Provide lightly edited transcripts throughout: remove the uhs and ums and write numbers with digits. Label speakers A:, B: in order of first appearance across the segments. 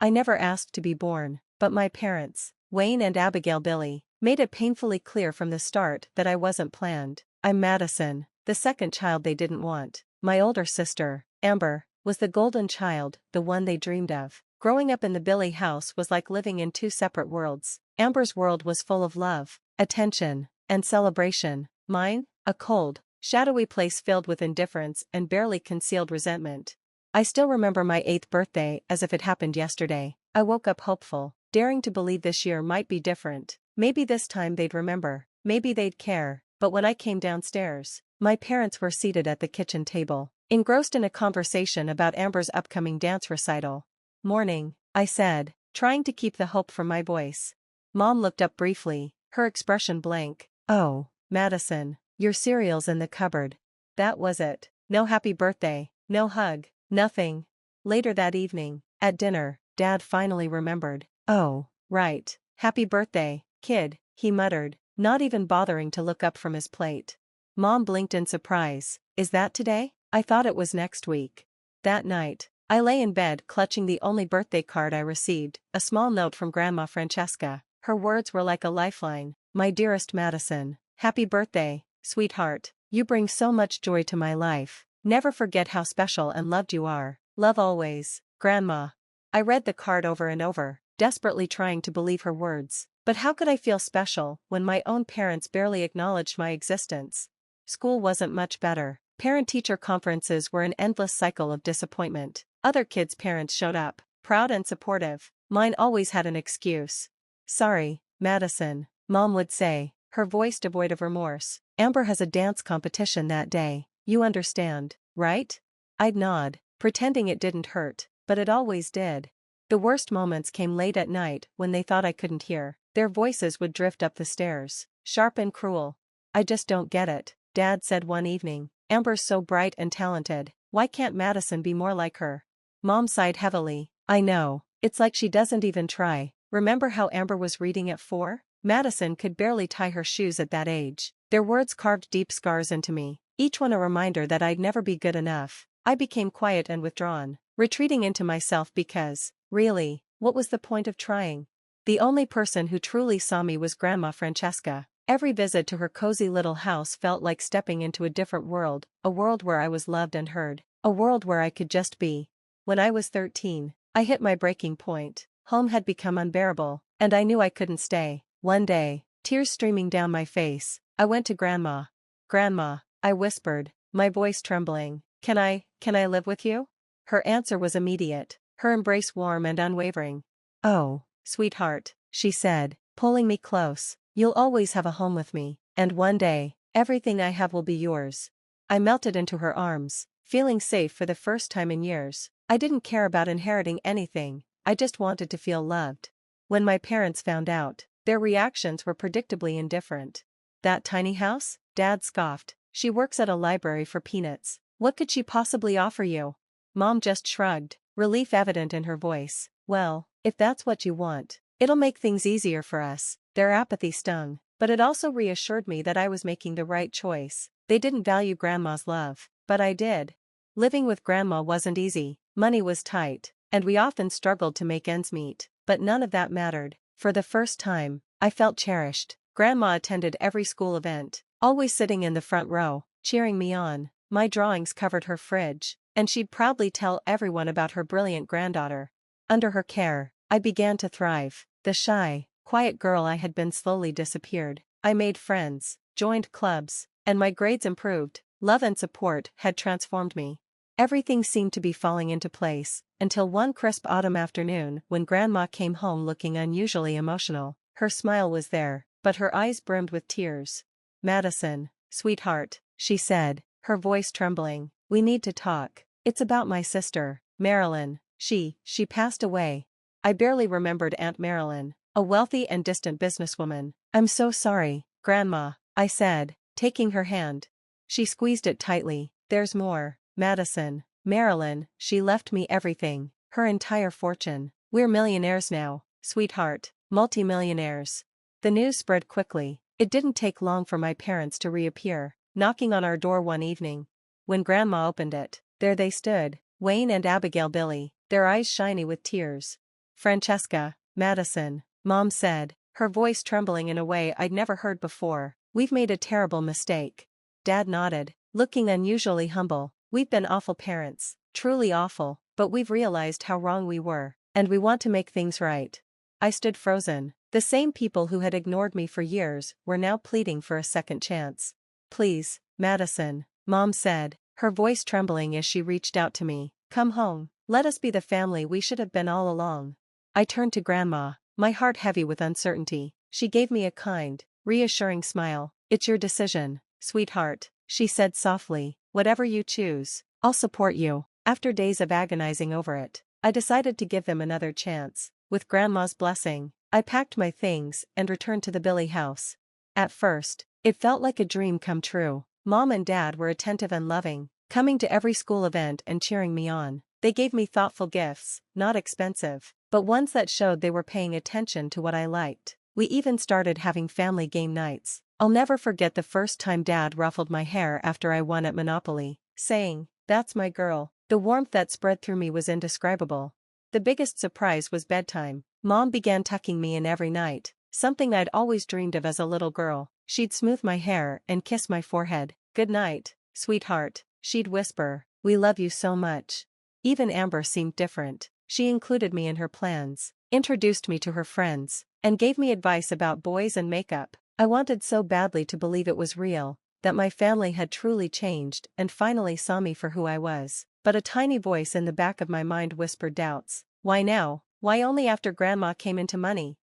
A: I never asked to be born, but my parents, Wayne and Abigail Billy, made it painfully clear from the start that I wasn't planned. I'm Madison, the second child they didn't want. My older sister, Amber, was the golden child, the one they dreamed of. Growing up in the Billy house was like living in two separate worlds. Amber's world was full of love, attention, and celebration. Mine, a cold, shadowy place filled with indifference and barely concealed resentment. I still remember my 8th birthday as if it happened yesterday. I woke up hopeful, daring to believe this year might be different. Maybe this time they'd remember, maybe they'd care. But when I came downstairs, my parents were seated at the kitchen table, engrossed in a conversation about Amber's upcoming dance recital. "Morning," I said, trying to keep the hope from my voice. Mom looked up briefly, her expression blank. "Oh, Madison, your cereal's in the cupboard." That was it. No happy birthday, no hug, nothing. Later that evening, at dinner, Dad finally remembered. "Oh, right. Happy birthday, kid," he muttered, not even bothering to look up from his plate. Mom blinked in surprise. "Is that today? I thought it was next week." That night, I lay in bed clutching the only birthday card I received, a small note from Grandma Francesca. Her words were like a lifeline. "My dearest Madison, happy birthday, sweetheart. You bring so much joy to my life. Never forget how special and loved you are. Love always, Grandma." I read the card over and over, desperately trying to believe her words. But how could I feel special when my own parents barely acknowledged my existence? School wasn't much better. Parent-teacher conferences were an endless cycle of disappointment. Other kids' parents showed up, proud and supportive. Mine always had an excuse. "Sorry, Madison," Mom would say, her voice devoid of remorse. "Amber has a dance competition that day. You understand, right?" I'd nod, pretending it didn't hurt, but it always did. The worst moments came late at night when they thought I couldn't hear. Their voices would drift up the stairs, sharp and cruel. "I just don't get it," Dad said one evening. "Amber's so bright and talented. Why can't Madison be more like her?" Mom sighed heavily. "I know, it's like she doesn't even try. Remember how Amber was reading at 4? Madison could barely tie her shoes at that age." Their words carved deep scars into me, each one a reminder that I'd never be good enough. I became quiet and withdrawn, retreating into myself because, really, what was the point of trying? The only person who truly saw me was Grandma Francesca. Every visit to her cozy little house felt like stepping into a different world, a world where I was loved and heard, a world where I could just be. When I was 13, I hit my breaking point. Home had become unbearable, and I knew I couldn't stay. One day, tears streaming down my face, I went to Grandma. "Grandma," I whispered, my voice trembling, Can I live with you?" Her answer was immediate, her embrace warm and unwavering. "Oh, sweetheart," she said, pulling me close, "you'll always have a home with me, and one day, everything I have will be yours." I melted into her arms, feeling safe for the first time in years. I didn't care about inheriting anything, I just wanted to feel loved. When my parents found out, their reactions were predictably indifferent. "That tiny house?" Dad scoffed. "She works at a library for peanuts. What could she possibly offer you?" Mom just shrugged, relief evident in her voice. "Well, if that's what you want, it'll make things easier for us." Their apathy stung, but it also reassured me that I was making the right choice. They didn't value Grandma's love, but I did. Living with Grandma wasn't easy, money was tight, and we often struggled to make ends meet, but none of that mattered. For the first time, I felt cherished. Grandma attended every school event, always sitting in the front row, cheering me on. My drawings covered her fridge, and she'd proudly tell everyone about her brilliant granddaughter. Under her care, I began to thrive. The shy, quiet girl I had been slowly disappeared. I made friends, joined clubs, and my grades improved. Love and support had transformed me. Everything seemed to be falling into place, until one crisp autumn afternoon when Grandma came home looking unusually emotional. Her smile was there, but her eyes brimmed with tears. "Madison, sweetheart," she said, her voice trembling, "we need to talk. It's about my sister, Marilyn. She passed away." I barely remembered Aunt Marilyn, a wealthy and distant businesswoman. "I'm so sorry, Grandma," I said, taking her hand. She squeezed it tightly. "There's more, Madison. Marilyn, she left me everything, her entire fortune. We're millionaires now, sweetheart, multimillionaires." The news spread quickly. It didn't take long for my parents to reappear, knocking on our door one evening. When Grandma opened it, there they stood, Wayne and Abigail Billy, their eyes shiny with tears. Francesca, Madison, Mom said, her voice trembling in a way I'd never heard before. We've made a terrible mistake. Dad nodded, looking unusually humble. We've been awful parents, truly awful, but we've realized how wrong we were, and we want to make things right. I stood frozen. The same people who had ignored me for years were now pleading for a second chance. Please, Madison, Mom said, her voice trembling as she reached out to me. Come home. Let us be the family we should have been all along. I turned to Grandma, my heart heavy with uncertainty. She gave me a kind, reassuring smile. It's your decision, sweetheart, she said softly. Whatever you choose, I'll support you. After days of agonizing over it, I decided to give them another chance. With Grandma's blessing, I packed my things and returned to the Billy house. At first, it felt like a dream come true. Mom and Dad were attentive and loving, coming to every school event and cheering me on. They gave me thoughtful gifts, not expensive, but ones that showed they were paying attention to what I liked. We even started having family game nights. I'll never forget the first time Dad ruffled my hair after I won at Monopoly, saying, "That's my girl." The warmth that spread through me was indescribable. The biggest surprise was bedtime. Mom began tucking me in every night, something I'd always dreamed of as a little girl. She'd smooth my hair and kiss my forehead. "Good night, sweetheart," she'd whisper. "We love you so much." Even Amber seemed different. She included me in her plans, introduced me to her friends, and gave me advice about boys and makeup. I wanted so badly to believe it was real, that my family had truly changed and finally saw me for who I was. But a tiny voice in the back of my mind whispered doubts. Why now? Why only after Grandma came into money?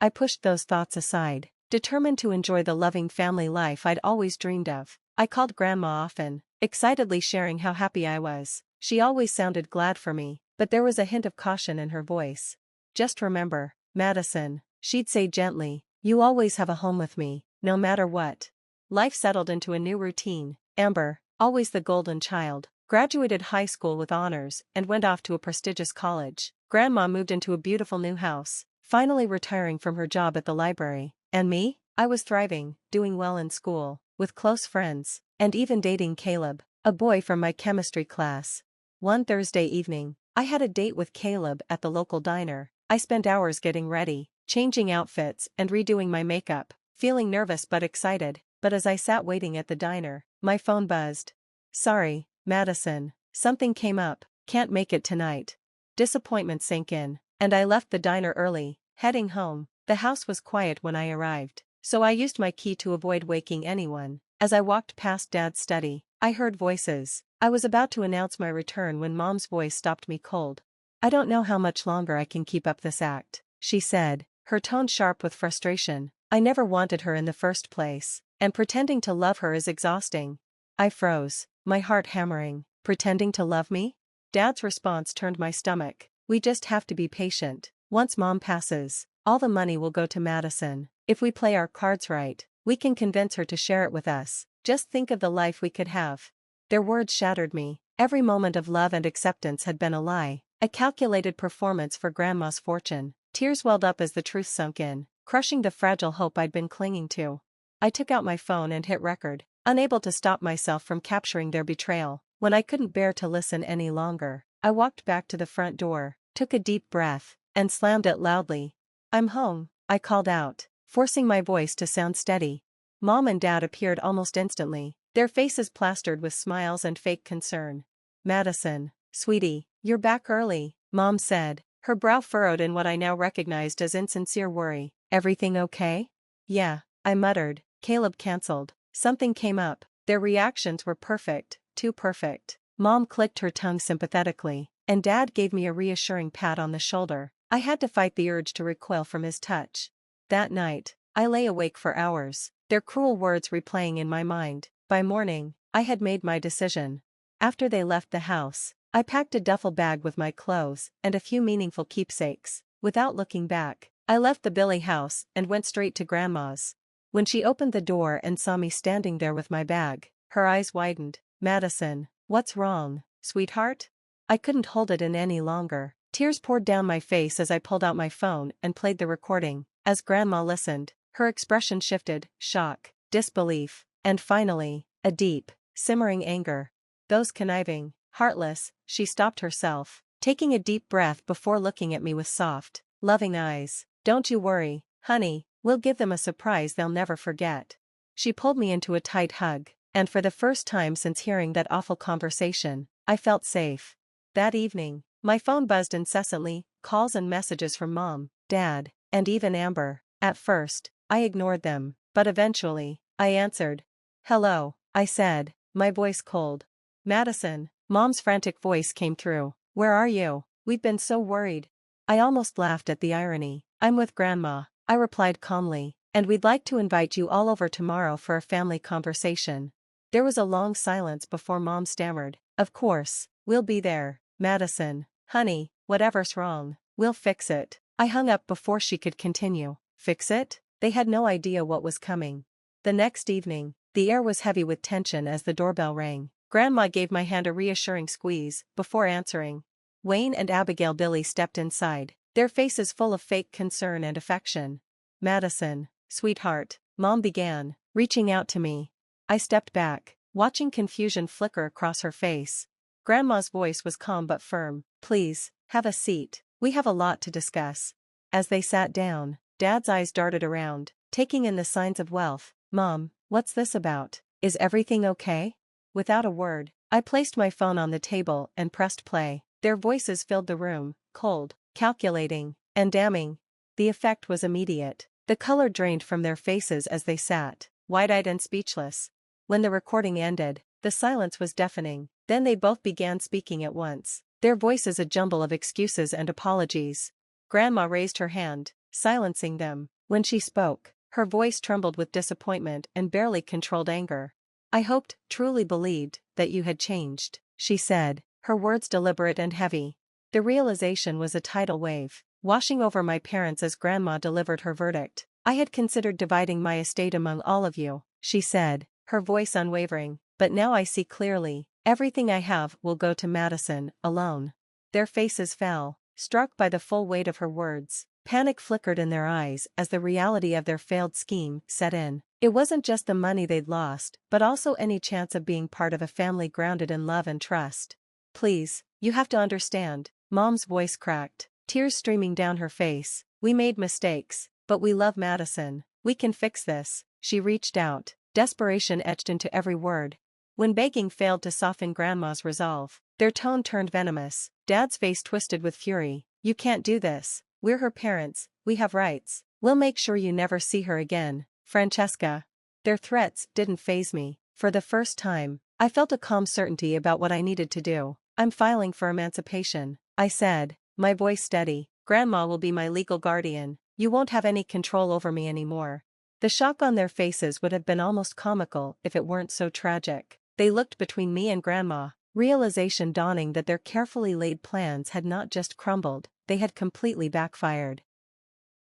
A: I pushed those thoughts aside, determined to enjoy the loving family life I'd always dreamed of. I called Grandma often, excitedly sharing how happy I was. She always sounded glad for me, but there was a hint of caution in her voice. "Just remember, Madison," she'd say gently, "you always have a home with me, no matter what." Life settled into a new routine. Amber, always the golden child, graduated high school with honors and went off to a prestigious college. Grandma moved into a beautiful new house, finally retiring from her job at the library. And me? I was thriving, doing well in school, with close friends, and even dating Caleb, a boy from my chemistry class. One Thursday evening, I had a date with Caleb at the local diner. I spent hours getting ready, changing outfits and redoing my makeup, feeling nervous but excited. But as I sat waiting at the diner, my phone buzzed. "Sorry, Madison, something came up, can't make it tonight." Disappointment sank in, and I left the diner early, heading home. The house was quiet when I arrived, so I used my key to avoid waking anyone. As I walked past Dad's study, I heard voices. I was about to announce my return when Mom's voice stopped me cold. "I don't know how much longer I can keep up this act," she said, her tone sharp with frustration. "I never wanted her in the first place, and pretending to love her is exhausting." I froze, my heart hammering. Pretending to love me? Dad's response turned my stomach. "We just have to be patient. Once Mom passes, all the money will go to Madison. If we play our cards right, we can convince her to share it with us. Just think of the life we could have." Their words shattered me. Every moment of love and acceptance had been a lie, a calculated performance for Grandma's fortune. Tears welled up as the truth sunk in, crushing the fragile hope I'd been clinging to. I took out my phone and hit record, unable to stop myself from capturing their betrayal. When I couldn't bear to listen any longer, I walked back to the front door, took a deep breath, and slammed it loudly. "I'm home," I called out, forcing my voice to sound steady. Mom and Dad appeared almost instantly, their faces plastered with smiles and fake concern. "Madison, sweetie, you're back early," Mom said, her brow furrowed in what I now recognized as insincere worry. "Everything okay?" "Yeah," I muttered. "Caleb canceled. Something came up." Their reactions were perfect, too perfect. Mom clicked her tongue sympathetically, and Dad gave me a reassuring pat on the shoulder. I had to fight the urge to recoil from his touch. That night, I lay awake for hours, their cruel words replaying in my mind. By morning, I had made my decision. After they left the house, I packed a duffel bag with my clothes and a few meaningful keepsakes. Without looking back, I left the Billy house and went straight to Grandma's. When she opened the door and saw me standing there with my bag, her eyes widened. "Madison, what's wrong, sweetheart?" I couldn't hold it in any longer. Tears poured down my face as I pulled out my phone and played the recording. As Grandma listened, her expression shifted: shock, disbelief, and finally, a deep, simmering anger. "Those conniving, heartless," she stopped herself, taking a deep breath before looking at me with soft, loving eyes. "Don't you worry, honey, we'll give them a surprise they'll never forget." She pulled me into a tight hug, and for the first time since hearing that awful conversation, I felt safe. That evening, my phone buzzed incessantly, calls and messages from Mom, Dad, and even Amber. At first, I ignored them, but eventually, I answered. "Hello," I said, my voice cold. "Madison," Mom's frantic voice came through. "Where are you? We've been so worried." I almost laughed at the irony. "I'm with Grandma," I replied calmly, "and we'd like to invite you all over tomorrow for a family conversation." There was a long silence before Mom stammered. "Of course, we'll be there, Madison. Honey, whatever's wrong, we'll fix it." I hung up before she could continue. Fix it? They had no idea what was coming. The next evening, the air was heavy with tension as the doorbell rang. Grandma gave my hand a reassuring squeeze before answering. Wayne and Abigail Billy stepped inside, their faces full of fake concern and affection. "Madison, sweetheart," Mom began, reaching out to me. I stepped back, watching confusion flicker across her face. Grandma's voice was calm but firm. "Please, have a seat. We have a lot to discuss." As they sat down, Dad's eyes darted around, taking in the signs of wealth. "Mom, what's this about? Is everything okay?" Without a word, I placed my phone on the table and pressed play. Their voices filled the room, cold, calculating, and damning. The effect was immediate. The color drained from their faces as they sat, wide-eyed and speechless. When the recording ended, the silence was deafening. Then they both began speaking at once, their voices a jumble of excuses and apologies. Grandma raised her hand, silencing them. When she spoke, her voice trembled with disappointment and barely controlled anger. "I hoped, truly believed, that you had changed," she said, her words deliberate and heavy. The realization was a tidal wave, washing over my parents as Grandma delivered her verdict. "I had considered dividing my estate among all of you," she said, her voice unwavering, "but now I see clearly, everything I have will go to Madison, alone." Their faces fell, struck by the full weight of her words. Panic flickered in their eyes as the reality of their failed scheme set in. It wasn't just the money they'd lost, but also any chance of being part of a family grounded in love and trust. "Please, you have to understand," Mom's voice cracked, tears streaming down her face. "We made mistakes, but we love Madison. We can fix this." She reached out, desperation etched into every word. When begging failed to soften Grandma's resolve, their tone turned venomous. Dad's face twisted with fury. "You can't do this. We're her parents, we have rights. We'll make sure you never see her again, Francesca." Their threats didn't faze me. For the first time, I felt a calm certainty about what I needed to do. "I'm filing for emancipation," I said, my voice steady. "Grandma will be my legal guardian. You won't have any control over me anymore." The shock on their faces would have been almost comical if it weren't so tragic. They looked between me and Grandma, realization dawning that their carefully laid plans had not just crumbled, they had completely backfired.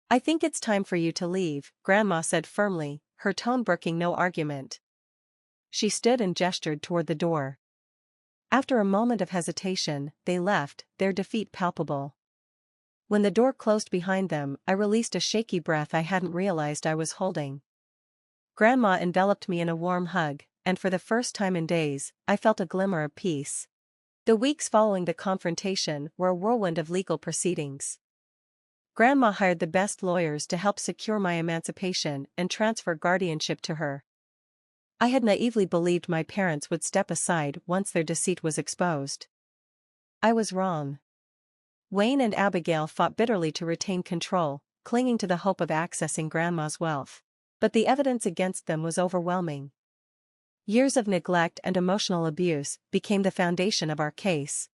A: "I think it's time for you to leave," Grandma said firmly, her tone brooking no argument. She stood and gestured toward the door. After a moment of hesitation, they left, their defeat palpable. When the door closed behind them, I released a shaky breath I hadn't realized I was holding. Grandma enveloped me in a warm hug, and for the first time in days, I felt a glimmer of peace. The weeks following the confrontation were a whirlwind of legal proceedings. Grandma hired the best lawyers to help secure my emancipation and transfer guardianship to her. I had naively believed my parents would step aside once their deceit was exposed. I was wrong. Wayne and Abigail fought bitterly to retain control, clinging to the hope of accessing Grandma's wealth. But the evidence against them was overwhelming. Years of neglect and emotional abuse became the foundation of our case.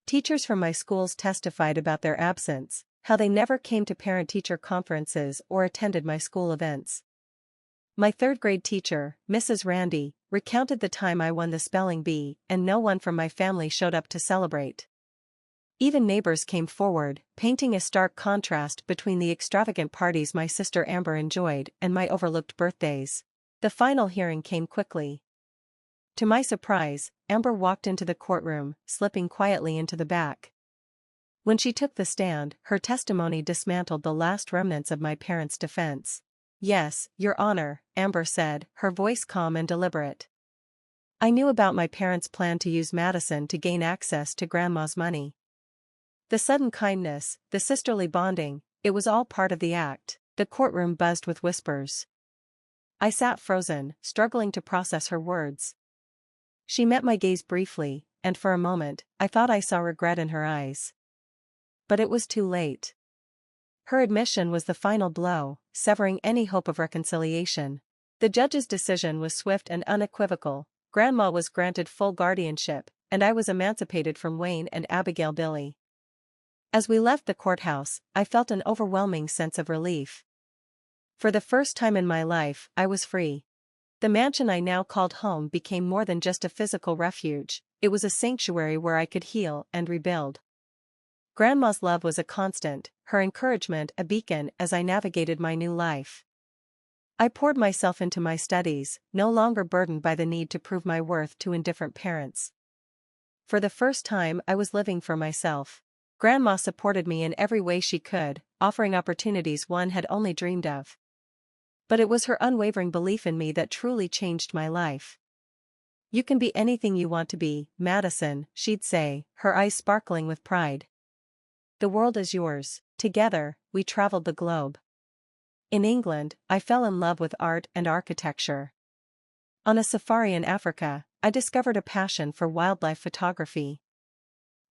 A: Teachers from my schools testified about their absence, how they never came to parent-teacher conferences or attended my school events. My third-grade teacher, Mrs. Randy, recounted the time I won the spelling bee and no one from my family showed up to celebrate. Even neighbors came forward, painting a stark contrast between the extravagant parties my sister Amber enjoyed and my overlooked birthdays. The final hearing came quickly. To my surprise, Amber walked into the courtroom, slipping quietly into the back. When she took the stand, her testimony dismantled the last remnants of my parents' defense. "Yes, Your Honor," Amber said, her voice calm and deliberate. "I knew about my parents' plan to use Madison to gain access to Grandma's money. The sudden kindness, the sisterly bonding, it was all part of the act. The courtroom buzzed with whispers. I sat frozen, struggling to process her words. She met my gaze briefly, and for a moment, I thought I saw regret in her eyes. But it was too late. Her admission was the final blow, severing any hope of reconciliation. The judge's decision was swift and unequivocal. Grandma was granted full guardianship, and I was emancipated from Wayne and Abigail Billy. As we left the courthouse, I felt an overwhelming sense of relief. For the first time in my life, I was free. The mansion I now called home became more than just a physical refuge, it was a sanctuary where I could heal and rebuild. Grandma's love was a constant, her encouragement a beacon as I navigated my new life. I poured myself into my studies, no longer burdened by the need to prove my worth to indifferent parents. For the first time, I was living for myself. Grandma supported me in every way she could, offering opportunities one had only dreamed of. But it was her unwavering belief in me that truly changed my life. "You can be anything you want to be, Madison," she'd say, her eyes sparkling with pride. "The world is yours." Together, we traveled the globe. In England, I fell in love with art and architecture. On a safari in Africa, I discovered a passion for wildlife photography.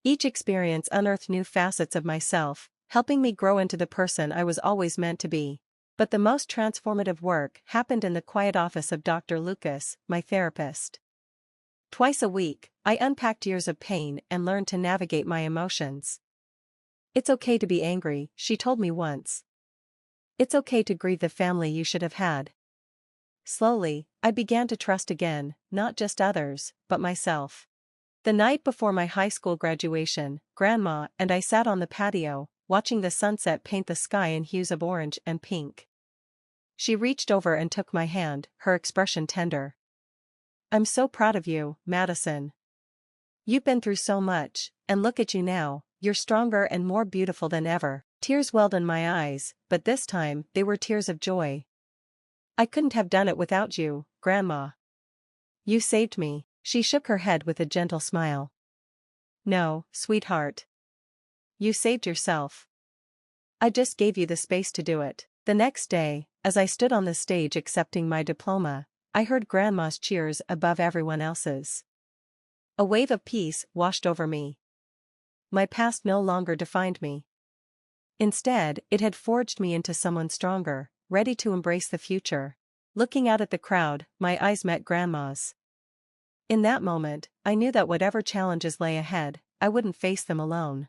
A: Each experience unearthed new facets of myself, helping me grow into the person I was always meant to be. But the most transformative work happened in the quiet office of Dr. Lucas, my therapist. Twice a week, I unpacked years of pain and learned to navigate my emotions. "It's okay to be angry," she told me once. "It's okay to grieve the family you should have had." Slowly, I began to trust again, not just others, but myself. The night before my high school graduation, Grandma and I sat on the patio, watching the sunset paint the sky in hues of orange and pink. She reached over and took my hand, her expression tender. "I'm so proud of you, Madison. You've been through so much, and look at you now, you're stronger and more beautiful than ever." Tears welled in my eyes, but this time, they were tears of joy. "I couldn't have done it without you, Grandma. You saved me." She shook her head with a gentle smile. "No, sweetheart. You saved yourself. I just gave you the space to do it." The next day, as I stood on the stage accepting my diploma, I heard Grandma's cheers above everyone else's. A wave of peace washed over me. My past no longer defined me. Instead, it had forged me into someone stronger, ready to embrace the future. Looking out at the crowd, my eyes met Grandma's. In that moment, I knew that whatever challenges lay ahead, I wouldn't face them alone.